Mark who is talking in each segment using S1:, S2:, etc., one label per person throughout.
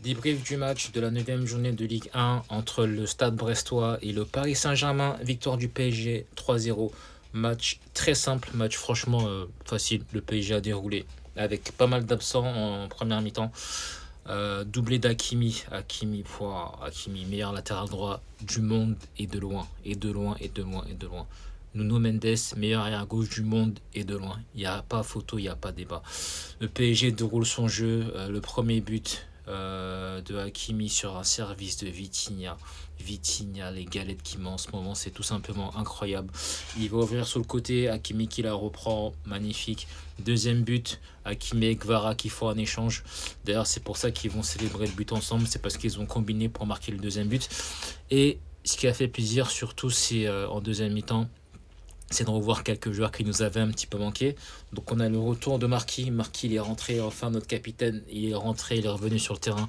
S1: Débrief du match de la 9e journée de Ligue 1 entre le Stade Brestois et le Paris Saint-Germain. Victoire du PSG 3-0. Match très simple, match franchement facile. Le PSG a déroulé avec pas mal d'absents en première mi-temps. Doublé d'Hakimi. Hakimi, meilleur latéral droit du monde et de loin. Et de loin, et de loin, et de loin. Nuno Mendes, meilleur arrière gauche du monde et de loin. Il n'y a pas photo, il n'y a pas débat. Le PSG déroule son jeu. Le premier but de Hakimi sur un service de Vitinha. Vitinha, les galettes qu'il met en ce moment, c'est tout simplement incroyable. Il va ouvrir sur le côté, Hakimi qui la reprend, magnifique. Deuxième but, Hakimi et Kvara qui font un échange. D'ailleurs, c'est pour ça qu'ils vont célébrer le but ensemble, c'est parce qu'ils ont combiné pour marquer le deuxième but. Et ce qui a fait plaisir surtout, c'est en deuxième mi-temps, c'est de revoir quelques joueurs qui nous avaient un petit peu manqué. Donc on a le retour de Marquis. Marquis, il est rentré, enfin notre capitaine, il est rentré, il est revenu sur le terrain.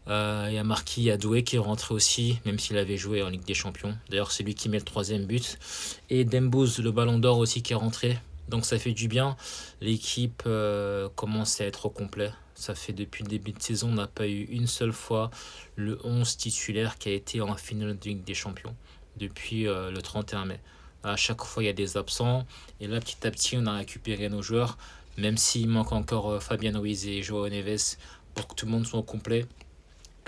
S1: Il y a Marquis, il y a Doué qui est rentré aussi, même s'il avait joué en Ligue des Champions. D'ailleurs, c'est lui qui met le troisième but. Et Dembouz, le ballon d'or aussi, qui est rentré. Donc ça fait du bien. L'équipe commence à être au complet. Ça fait depuis le début de saison, on n'a pas eu une seule fois le 11 titulaire qui a été en finale de Ligue des Champions depuis le 31 mai. À chaque fois, il y a des absents. Et là, petit à petit, on a récupéré nos joueurs. Même s'il manque encore Fabien Ruiz et Joao Neves pour que tout le monde soit au complet.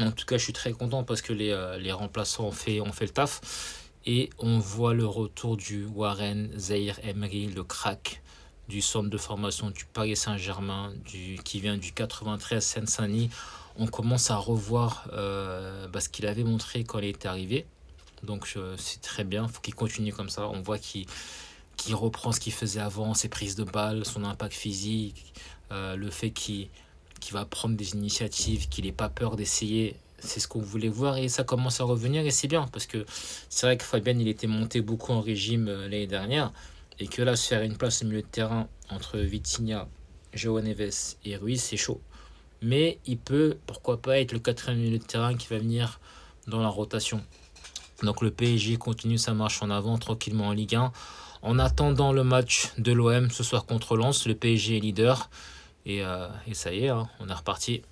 S1: En tout cas, je suis très content parce que les remplaçants ont fait le taf. Et on voit le retour du Warren Zaïre Emery, le crack du centre de formation du Paris Saint-Germain, qui vient du 93 Seine-Saint-Denis. On commence à revoir ce qu'il avait montré quand il était arrivé. Donc c'est très bien, il faut qu'il continue comme ça. On voit qu'il reprend ce qu'il faisait avant, ses prises de balles, son impact physique, le fait qu'il va prendre des initiatives, qu'il n'ait pas peur d'essayer. C'est ce qu'on voulait voir et ça commence à revenir et c'est bien parce que c'est vrai que Fabien il était monté beaucoup en régime l'année dernière et que là se faire une place au milieu de terrain entre Vitinha, Joao Neves et Ruiz c'est chaud. Mais il peut pourquoi pas être le quatrième milieu de terrain qui va venir dans la rotation. Donc le PSG continue sa marche en avant tranquillement en Ligue 1. En attendant le match de l'OM ce soir contre Lens, le PSG est leader. Et ça y est, hein, on est reparti.